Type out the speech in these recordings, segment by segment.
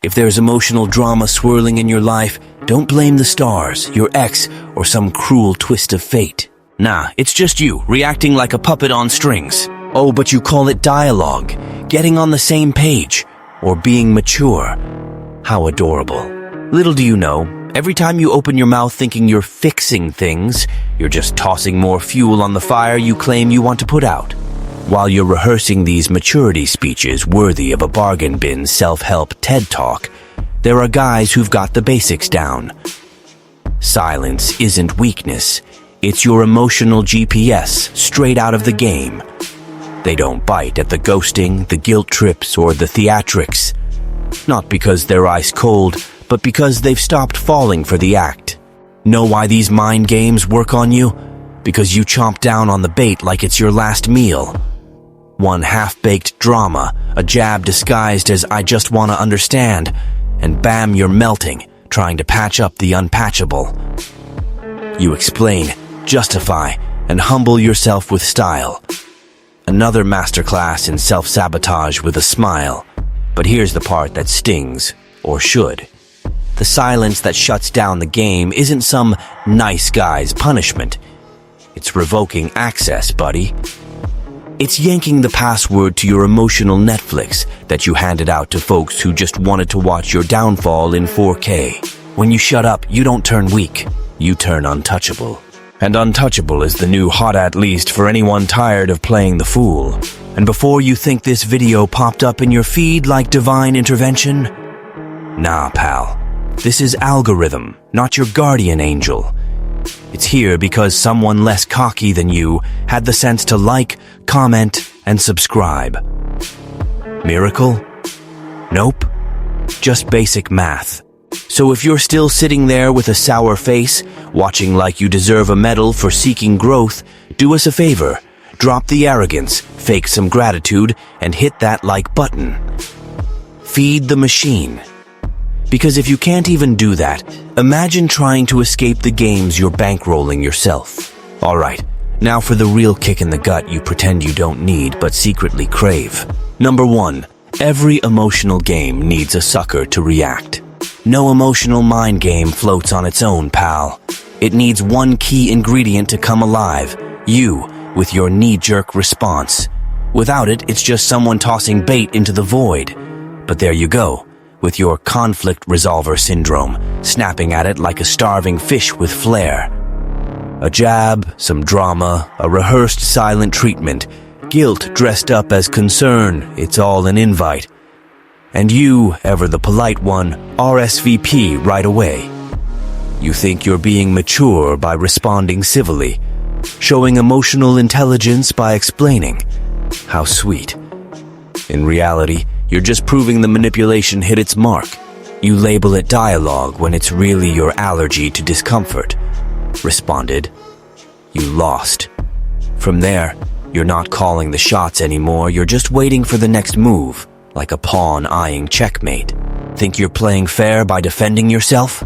If there's emotional drama swirling in your life, don't blame the stars, your ex, or some cruel twist of fate. Nah, it's just you, reacting like a puppet on strings. Oh, but you call it dialogue, getting on the same page, or being mature. How adorable. Little do you know, every time you open your mouth thinking you're fixing things, you're just tossing more fuel on the fire you claim you want to put out. While you're rehearsing these maturity speeches worthy of a bargain bin self-help TED Talk, there are guys who've got the basics down. Silence isn't weakness. It's your emotional GPS, straight out of the game. They don't bite at the ghosting, the guilt trips, or the theatrics. Not because they're ice cold, but because they've stopped falling for the act. Know why these mind games work on you? Because you chomp down on the bait like it's your last meal. One half-baked drama, a jab disguised as I just want to understand, and bam, you're melting, trying to patch up the unpatchable. You explain, justify, and humble yourself with style. Another masterclass in self-sabotage with a smile. But here's the part that stings, or should. The silence that shuts down the game isn't some nice guy's punishment. It's revoking access, buddy. It's yanking the password to your emotional Netflix that you handed out to folks who just wanted to watch your downfall in 4K. When you shut up, you don't turn weak, you turn untouchable. And untouchable is the new hot at least for anyone tired of playing the fool. And before you think this video popped up in your feed like divine intervention, nah, pal. This is algorithm, not your guardian angel. It's here because someone less cocky than you had the sense to like, comment, and subscribe. Miracle? Nope. Just basic math. So if you're still sitting there with a sour face, watching like you deserve a medal for seeking growth, do us a favor. Drop the arrogance, fake some gratitude, and hit that like button. Feed the machine. Because if you can't even do that, imagine trying to escape the games you're bankrolling yourself. Alright, now for the real kick in the gut you pretend you don't need but secretly crave. Number 1. Every emotional game needs a sucker to react. No emotional mind game floats on its own, pal. It needs one key ingredient to come alive. You, with your knee-jerk response. Without it, it's just someone tossing bait into the void. But there you go. With your conflict resolver syndrome, snapping at it like a starving fish with flair. A jab, some drama, a rehearsed silent treatment, guilt dressed up as concern, it's all an invite. And you, ever the polite one, RSVP right away. You think you're being mature by responding civilly, showing emotional intelligence by explaining. How sweet. In reality, you're just proving the manipulation hit its mark. You label it dialogue when it's really your allergy to discomfort. Responded. You lost. From there, you're not calling the shots anymore, you're just waiting for the next move, like a pawn eyeing checkmate. Think you're playing fair by defending yourself?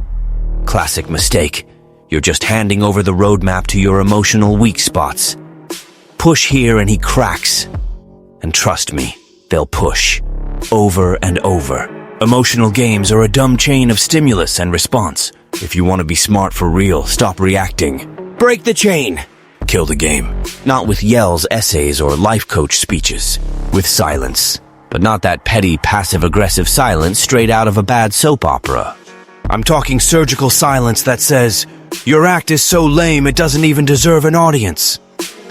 Classic mistake. You're just handing over the roadmap to your emotional weak spots. Push here and he cracks. And trust me, they'll push. Over and over. Emotional games are a dumb chain of stimulus and response. If you want to be smart for real, stop reacting. Break the chain. Kill the game. Not with yells, essays, or life coach speeches. With silence. But not that petty, passive-aggressive silence straight out of a bad soap opera. I'm talking surgical silence that says, your act is so lame it doesn't even deserve an audience.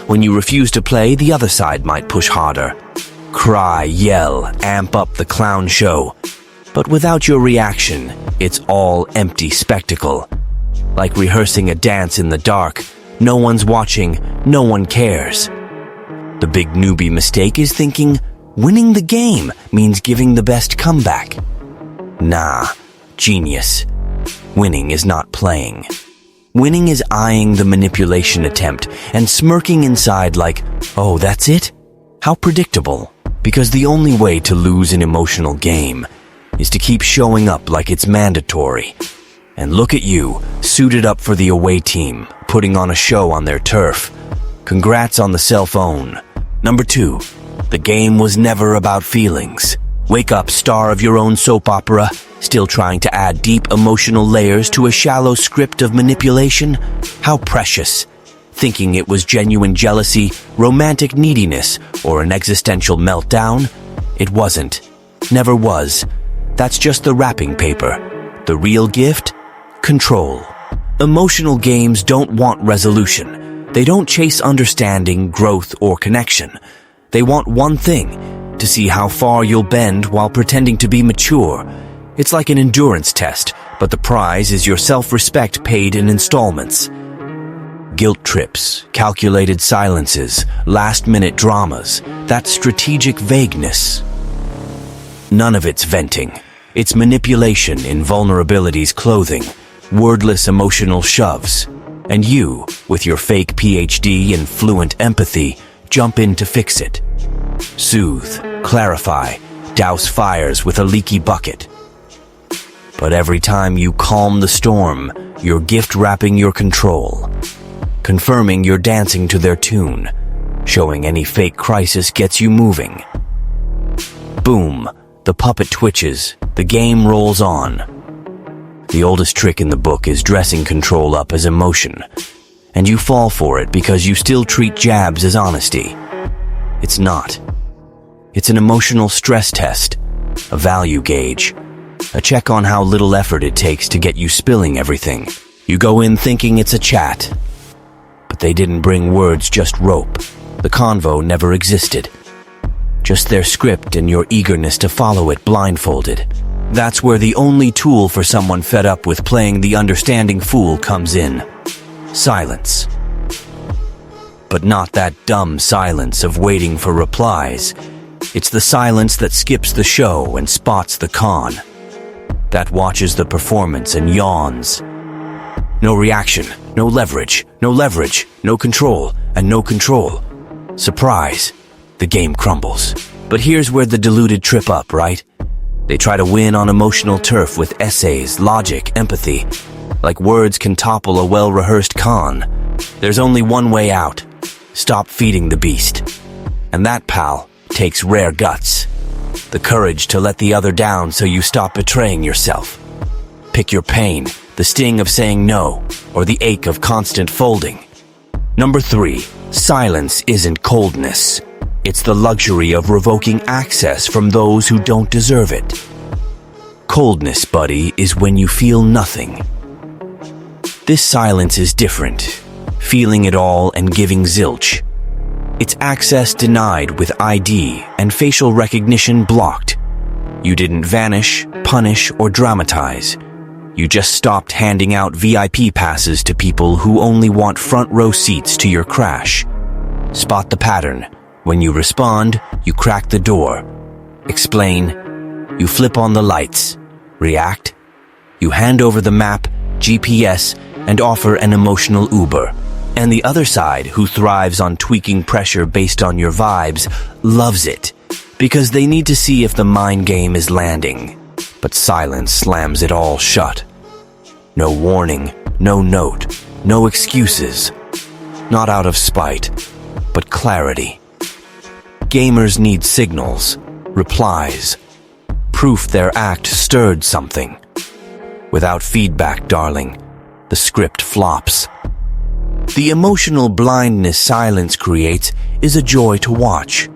When you refuse to play, the other side might push harder. Cry, yell, amp up the clown show. But without your reaction, it's all empty spectacle. Like rehearsing a dance in the dark. No one's watching, no one cares. The big newbie mistake is thinking, winning the game means giving the best comeback. Nah, genius. Winning is not playing. Winning is eyeing the manipulation attempt and smirking inside like, oh, that's it? How predictable. Because the only way to lose an emotional game is to keep showing up like it's mandatory. And look at you, suited up for the away team, putting on a show on their turf. Congrats on the self-own. Number 2, the game was never about feelings. Wake up, star of your own soap opera. Still trying to add deep emotional layers to a shallow script of manipulation? How precious. Thinking it was genuine jealousy, romantic neediness, or an existential meltdown? It wasn't. Never was. That's just the wrapping paper. The real gift? Control. Emotional games don't want resolution. They don't chase understanding, growth, or connection. They want one thing, to see how far you'll bend while pretending to be mature. It's like an endurance test, but the prize is your self-respect paid in installments. Guilt trips, calculated silences, last-minute dramas, that strategic vagueness. None of it's venting. It's manipulation in vulnerability's clothing, wordless emotional shoves. And you, with your fake PhD and fluent empathy, jump in to fix it. Soothe, clarify, douse fires with a leaky bucket. But every time you calm the storm, you're gift-wrapping your control, confirming you're dancing to their tune, showing any fake crisis gets you moving. Boom, the puppet twitches, the game rolls on. The oldest trick in the book is dressing control up as emotion, and you fall for it because you still treat jabs as honesty. It's not. It's an emotional stress test, a value gauge, a check on how little effort it takes to get you spilling everything. You go in thinking it's a chat, but they didn't bring words, just rope. The convo never existed. Just their script and your eagerness to follow it blindfolded. That's where the only tool for someone fed up with playing the understanding fool comes in. Silence. But not that dumb silence of waiting for replies. It's the silence that skips the show and spots the con. That watches the performance and yawns. No reaction, no leverage, no control, and no control. Surprise. The game crumbles. But here's where the deluded trip up, right? They try to win on emotional turf with essays, logic, empathy. Like words can topple a well-rehearsed con. There's only one way out. Stop feeding the beast. And that, pal, takes rare guts. The courage to let the other down so you stop betraying yourself. Pick your pain, the sting of saying no, or the ache of constant folding. Number 3, silence isn't coldness. It's the luxury of revoking access from those who don't deserve it. Coldness, buddy, is when you feel nothing. This silence is different. Feeling it all and giving zilch. It's access denied with ID and facial recognition blocked. You didn't vanish, punish, or dramatize. You just stopped handing out VIP passes to people who only want front row seats to your crash. Spot the pattern. When you respond, you crack the door. Explain. You flip on the lights. React. You hand over the map, GPS, and offer an emotional Uber. And the other side, who thrives on tweaking pressure based on your vibes, loves it. Because they need to see if the mind game is landing. But silence slams it all shut. No warning, no note, no excuses. Not out of spite, but clarity. Gamers need signals, replies, proof their act stirred something. Without feedback, darling, the script flops. The emotional blindness silence creates is a joy to watch.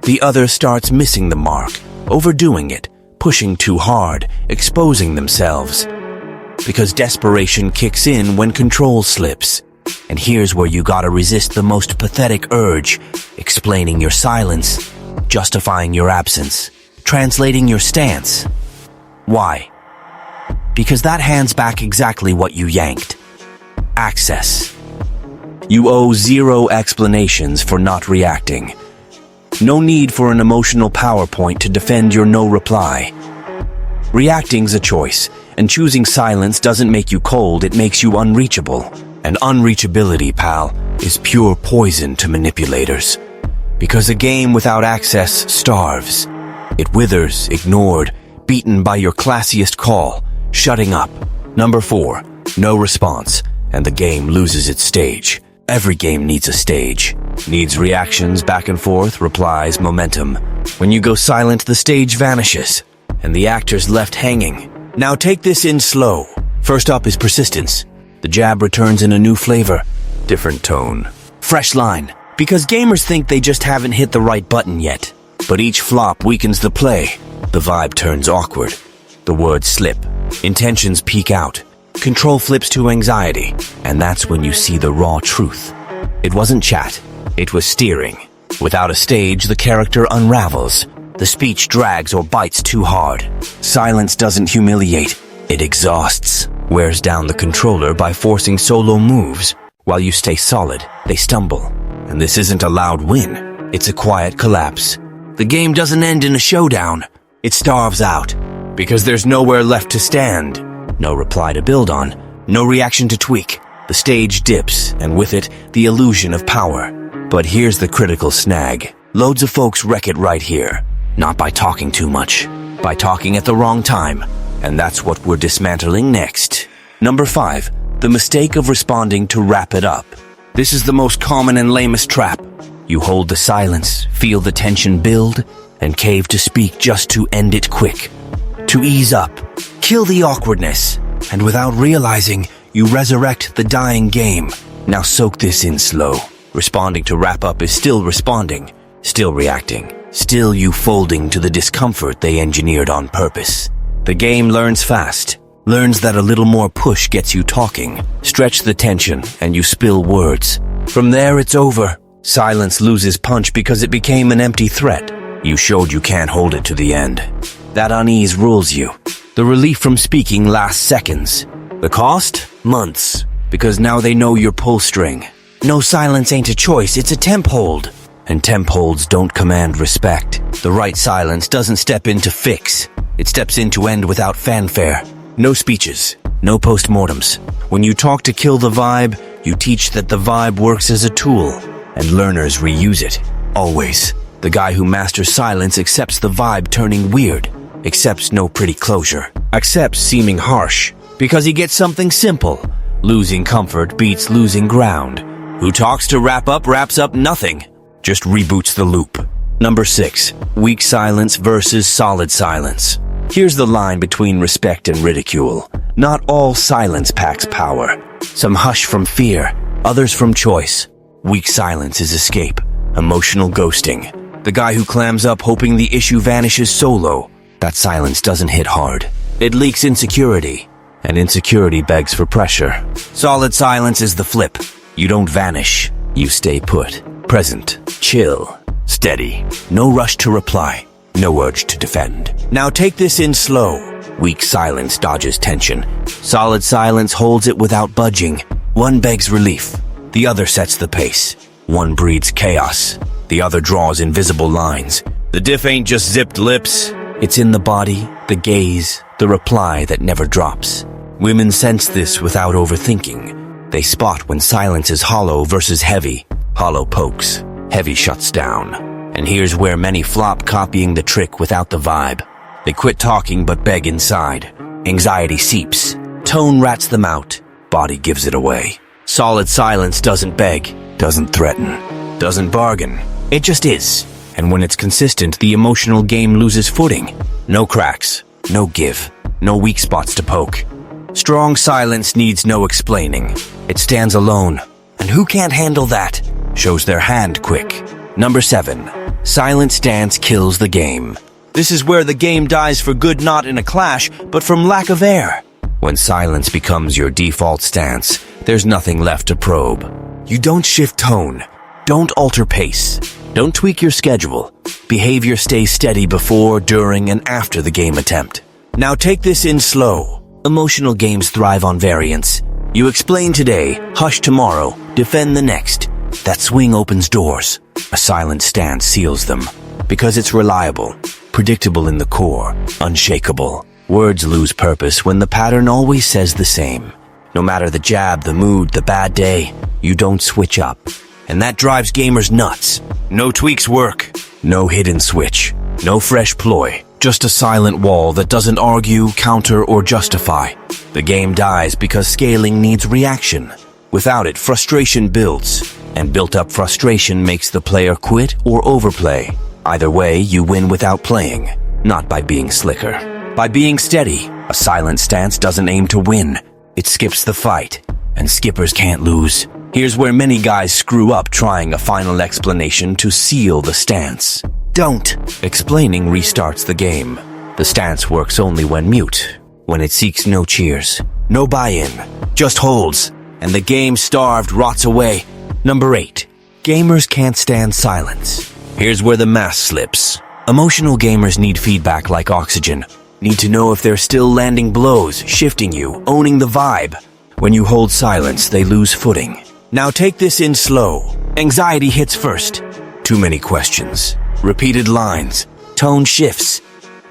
The other starts missing the mark, overdoing it, pushing too hard, exposing themselves. Because desperation kicks in when control slips. And here's where you gotta resist the most pathetic urge, explaining your silence, justifying your absence, translating your stance. Why? Because that hands back exactly what you yanked. Access. You owe zero explanations for not reacting. No need for an emotional PowerPoint to defend your no reply. Reacting's a choice, and choosing silence doesn't make you cold, it makes you unreachable. And unreachability, pal, is pure poison to manipulators. Because a game without access starves. It withers, ignored, beaten by your classiest call, shutting up. Number 4, no response, and the game loses its stage. Every game needs a stage. Needs reactions, back and forth, replies, momentum. When you go silent, the stage vanishes, and the actor's left hanging. Now take this in slow. First up is persistence. The jab returns in a new flavor, different tone, fresh line, because gamers think they just haven't hit the right button yet. But each flop weakens the play. The vibe turns awkward. The words slip. Intentions peek out. Control flips to anxiety. And that's when you see the raw truth. It wasn't chat. It was steering. Without a stage, the character unravels. The speech drags or bites too hard. Silence doesn't humiliate. It exhausts. Wears down the controller by forcing solo moves. While you stay solid, they stumble. And this isn't a loud win. It's a quiet collapse. The game doesn't end in a showdown. It starves out. Because there's nowhere left to stand. No reply to build on. No reaction to tweak. The stage dips, and with it, the illusion of power. But here's the critical snag. Loads of folks wreck it right here. Not by talking too much. By talking at the wrong time. And that's what we're dismantling next. Number 5. The mistake of responding to wrap it up. This is the most common and lamest trap. You hold the silence, feel the tension build, and cave to speak just to end it quick. To ease up, kill the awkwardness, and without realizing, you resurrect the dying game. Now soak this in slow. Responding to wrap up is still responding, still reacting, still you folding to the discomfort they engineered on purpose. The game learns fast, learns that a little more push gets you talking. Stretch the tension, and you spill words. From there, it's over. Silence loses punch because it became an empty threat. You showed you can't hold it to the end. That unease rules you. The relief from speaking lasts seconds. The cost? Months. Because now they know your pull string. No, silence ain't a choice, it's a temp hold. And temp holds don't command respect. The right silence doesn't step in to fix. It steps in to end without fanfare. No speeches. No postmortems. When you talk to kill the vibe, you teach that the vibe works as a tool. And learners reuse it. Always. The guy who masters silence accepts the vibe turning weird. Accepts no pretty closure. Accepts seeming harsh. Because he gets something simple. Losing comfort beats losing ground. Who talks to wrap up wraps up nothing. Just reboots the loop. Number 6. Weak silence versus solid silence. Here's the line between respect and ridicule. Not all silence packs power. Some hush from fear, others from choice. Weak silence is escape. Emotional ghosting. The guy who clams up hoping the issue vanishes solo. That silence doesn't hit hard. It leaks insecurity. And insecurity begs for pressure. Solid silence is the flip. You don't vanish. You stay put. Present. Chill. Steady. No rush to reply. No urge to defend. Now take this in slow. Weak silence dodges tension. Solid silence holds it without budging. One begs relief. The other sets the pace. One breeds chaos. The other draws invisible lines. The diff ain't just zipped lips. It's in the body, the gaze, the reply that never drops. Women sense this without overthinking. They spot when silence is hollow versus heavy. Hollow pokes. Heavy shuts down. And here's where many flop, copying the trick without the vibe. They quit talking but beg inside. Anxiety seeps. Tone rats them out. Body gives it away. Solid silence doesn't beg, doesn't threaten, doesn't bargain. It just is. And when it's consistent, the emotional game loses footing. No cracks, no give, no weak spots to poke. Strong silence needs no explaining. It stands alone. And who can't handle that? Shows their hand quick. Number 7. Silent stance kills the game. This is where the game dies for good, not in a clash, but from lack of air. When silence becomes your default stance, there's nothing left to probe. You don't shift tone. Don't alter pace. Don't tweak your schedule. Behavior stays steady before, during, and after the game attempt. Now take this in slow. Emotional games thrive on variance. You explain today, hush tomorrow, defend the next. That swing opens doors. A silent stance seals them. Because it's reliable, predictable in the core, unshakable. Words lose purpose when the pattern always says the same. No matter the jab, the mood, the bad day, you don't switch up. And that drives gamers nuts. No tweaks work. No hidden switch. No fresh ploy. Just a silent wall that doesn't argue, counter, or justify. The game dies because scaling needs reaction. Without it, frustration builds. And built-up frustration makes the player quit or overplay. Either way, you win without playing. Not by being slicker. By being steady. A silent stance doesn't aim to win. It skips the fight, and skippers can't lose. Here's where many guys screw up trying a final explanation to seal the stance. Don't. Explaining restarts the game. The stance works only when mute, when it seeks no cheers, no buy-in, just holds, and the game-starved rots away. Number 8. Gamers can't stand silence. Here's where the mask slips. Emotional gamers need feedback like oxygen. Need to know if they're still landing blows, shifting you, owning the vibe. When you hold silence, they lose footing. Now take this in slow. Anxiety hits first. Too many questions. Repeated lines. Tone shifts.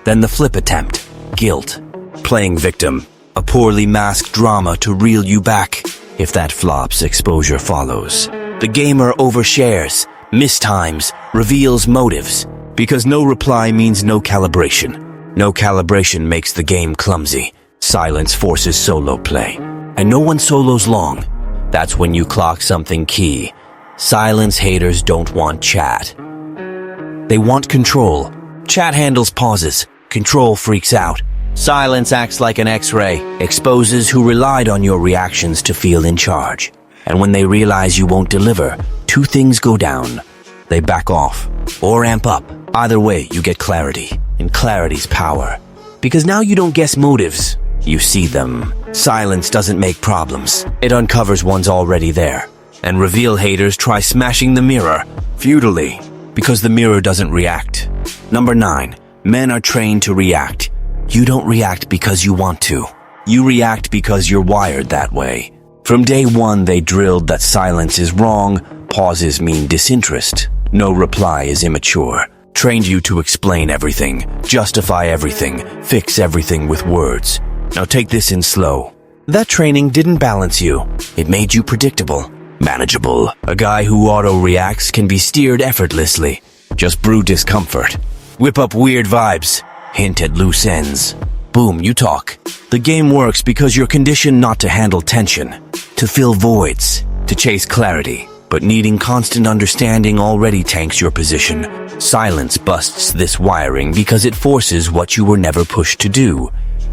Then the flip attempt. Guilt. Playing victim. A poorly masked drama to reel you back. If that flops, exposure follows. The gamer overshares, mistimes, reveals motives. Because no reply means no calibration. No calibration makes the game clumsy. Silence forces solo play. And no one solos long. That's when you clock something key. Silence haters don't want chat. They want control. Chat handles pauses. Control freaks out. Silence acts like an X-ray, exposes who relied on your reactions to feel in charge. And when they realize you won't deliver, two things go down. They back off, or amp up. Either way, you get clarity, and clarity's power. Because now you don't guess motives, you see them. Silence doesn't make problems. It uncovers one's already there. And reveal haters try smashing the mirror, futilely, because the mirror doesn't react. Number 9. Men are trained to react. You don't react because you want to. You react because you're wired that way. From day one, they drilled that silence is wrong, pauses mean disinterest, no reply is immature. Trained you to explain everything, justify everything, fix everything with words. Now take this in slow. That training didn't balance you. It made you predictable, manageable. A guy who auto-reacts can be steered effortlessly. Just brew discomfort. Whip up weird vibes. Hint at loose ends. Boom, you talk. The game works because you're conditioned not to handle tension, to fill voids, to chase clarity. But needing constant understanding already tanks your position. Silence busts this wiring because it forces what you were never pushed to do.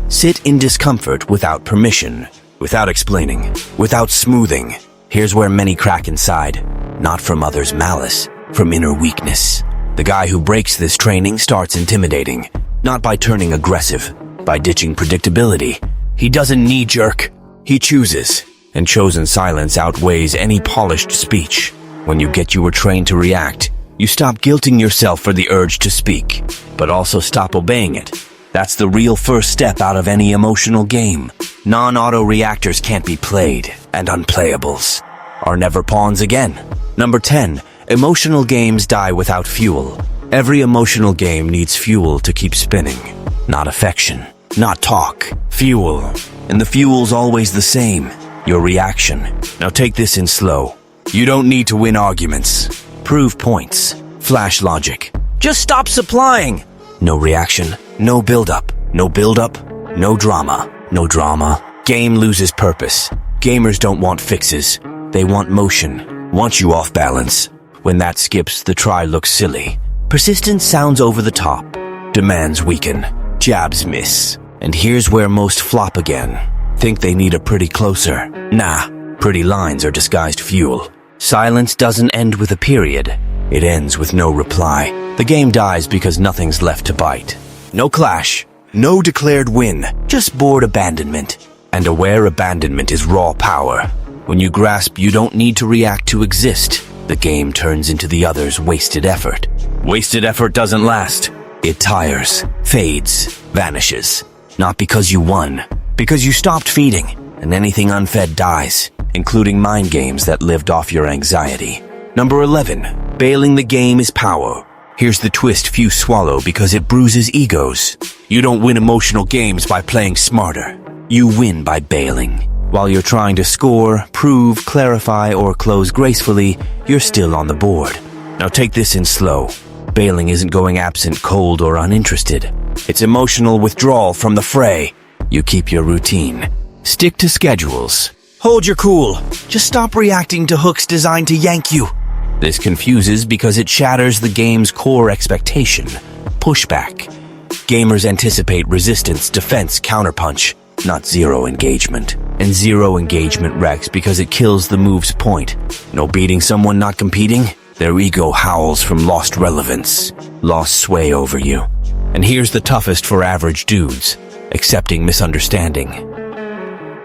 Sit in discomfort without permission, without explaining, without smoothing. Here's where many crack inside. Not from others' malice, from inner weakness. The guy who breaks this training starts intimidating. Not by turning aggressive, by ditching predictability. He doesn't knee-jerk. He chooses. And chosen silence outweighs any polished speech. When you were trained to react, you stop guilting yourself for the urge to speak, but also stop obeying it. That's the real first step out of any emotional game. Non-auto reactors can't be played, and unplayables are never pawns again. Number 10. Emotional games die without fuel. Every emotional game needs fuel to keep spinning. Not affection, not talk, fuel. And the fuel's always the same. Your reaction. Now take this in slow. You don't need to win arguments. Prove points. Flash logic. Just stop supplying. No reaction. No build-up. No build-up. No drama. No drama. Game loses purpose. Gamers don't want fixes. They want motion. Want you off balance. When that skips, the try looks silly. Persistence sounds over the top. Demands weaken. Jabs miss. And here's where most flop again. Think they need a pretty closer. Nah, pretty lines are disguised fuel. Silence doesn't end with a period. It ends with no reply. The game dies because nothing's left to bite. No clash. No declared win. Just bored abandonment. And aware abandonment is raw power. When you grasp you don't need to react to exist, the game turns into the other's wasted effort. Wasted effort doesn't last. It tires, fades, vanishes. Not because you won, because you stopped feeding, and anything unfed dies, including mind games that lived off your anxiety. Number 11. Bailing the game is power. Here's the twist few swallow because it bruises egos. You don't win emotional games by playing smarter. You win by bailing. While you're trying to score, prove, clarify, or close gracefully, you're still on the board. Now take this in slow. Bailing isn't going absent, cold, or uninterested. It's emotional withdrawal from the fray. You keep your routine. Stick to schedules. Hold your cool. Just stop reacting to hooks designed to yank you. This confuses because it shatters the game's core expectation. Pushback. Gamers anticipate resistance, defense, counterpunch, not zero engagement. And zero engagement wrecks because it kills the move's point. No beating someone not competing? Their ego howls from lost relevance, lost sway over you. And here's the toughest for average dudes: accepting misunderstanding.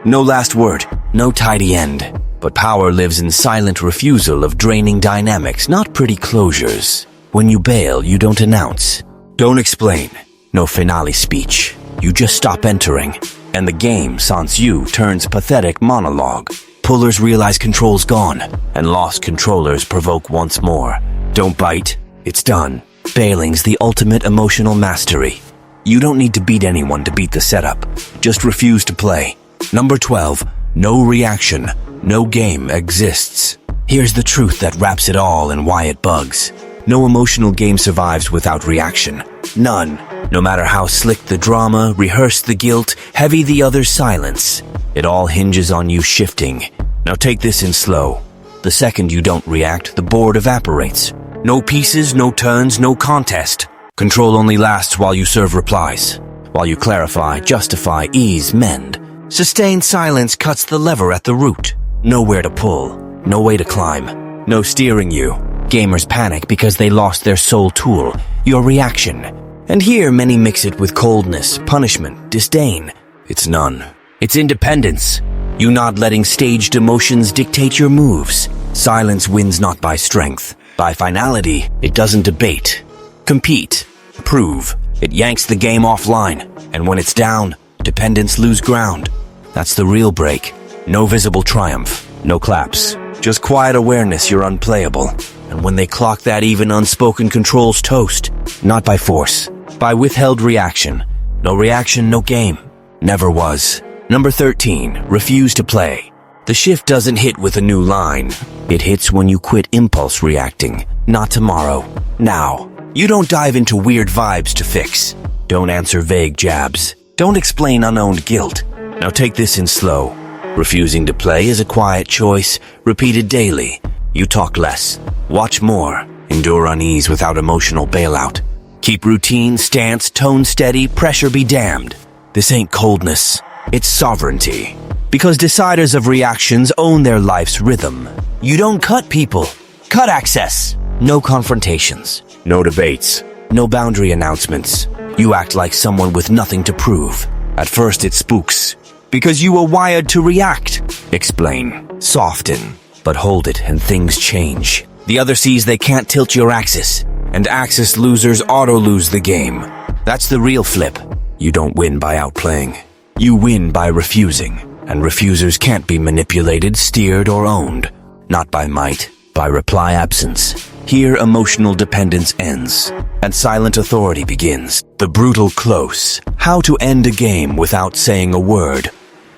No last word, no tidy end. But power lives in silent refusal of draining dynamics, not pretty closures. When you bail, you don't announce. Don't explain. No finale speech. You just stop entering. And the game, sans you, turns pathetic monologue. Pullers realize control's gone, and lost controllers provoke once more. Don't bite. It's done. Bailing's the ultimate emotional mastery. You don't need to beat anyone to beat the setup. Just refuse to play. Number 12. No reaction. No game exists. Here's the truth that wraps it all and why it bugs. No emotional game survives without reaction. None. No matter how slick the drama, rehearsed the guilt, heavy the other's silence. It all hinges on you shifting. Now take this in slow. The second you don't react, the board evaporates. No pieces, no turns, no contest. Control only lasts while you serve replies. While you clarify, justify, ease, mend. Sustained silence cuts the lever at the root. Nowhere to pull, no way to climb, no steering you. Gamers panic because they lost their sole tool, your reaction. And here many mix it with coldness, punishment, disdain. It's none. It's independence. You not letting staged emotions dictate your moves. Silence wins not by strength. By finality, it doesn't debate. Compete. Prove. It yanks the game offline. And when it's down, dependents lose ground. That's the real break. No visible triumph. No claps. Just quiet awareness you're unplayable. And when they clock that, even unspoken control's toast. Not by force. By withheld reaction. No reaction, no game. Never was. Number 13. Refuse to play. The shift doesn't hit with a new line. It hits when you quit impulse reacting. Not tomorrow. Now. You don't dive into weird vibes to fix. Don't answer vague jabs. Don't explain unowned guilt. Now take this in slow. Refusing to play is a quiet choice, repeated daily. You talk less. Watch more. Endure unease without emotional bailout. Keep routine, stance, tone steady, pressure be damned. This ain't coldness. It's sovereignty. Because deciders of reactions own their life's rhythm. You don't cut people. Cut access. No confrontations. No debates. No boundary announcements. You act like someone with nothing to prove. At first it spooks. Because you were wired to react. Explain. Soften. But hold it and things change. The other sees they can't tilt your axis. And axis losers auto-lose the game. That's the real flip. You don't win by outplaying. You win by refusing. And refusers can't be manipulated, steered, or owned. Not by might, by reply absence. Here emotional dependence ends. And silent authority begins. The brutal close. How to end a game without saying a word.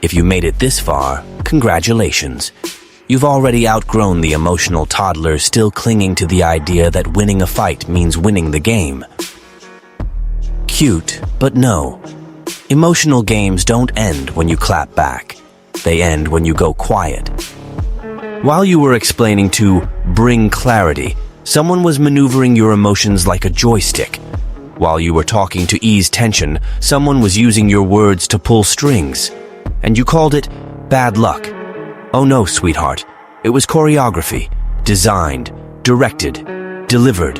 If you made it this far, congratulations. You've already outgrown the emotional toddlers still clinging to the idea that winning a fight means winning the game. Cute, but no. Emotional games don't end when you clap back. They end when you go quiet. While you were explaining to bring clarity, someone was maneuvering your emotions like a joystick. While you were talking to ease tension, someone was using your words to pull strings. And you called it bad luck. Oh no, sweetheart. It was choreography. Designed, directed, delivered.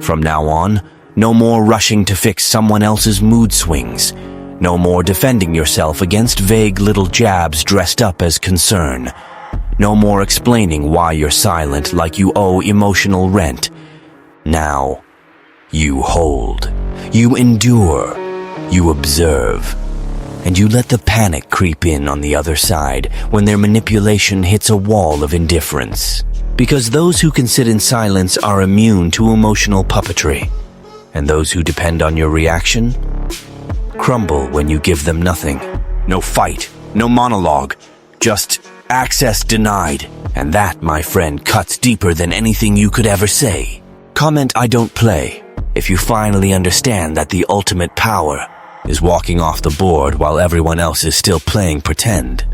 From now on, no more rushing to fix someone else's mood swings. No more defending yourself against vague little jabs dressed up as concern. No more explaining why you're silent like you owe emotional rent. Now, you hold. You endure. You observe. And you let the panic creep in on the other side when their manipulation hits a wall of indifference. Because those who can sit in silence are immune to emotional puppetry. And those who depend on your reaction crumble when you give them nothing. No fight, no monologue, just access denied. And that, my friend, cuts deeper than anything you could ever say. Comment I don't play if you finally understand that the ultimate power is walking off the board while everyone else is still playing pretend.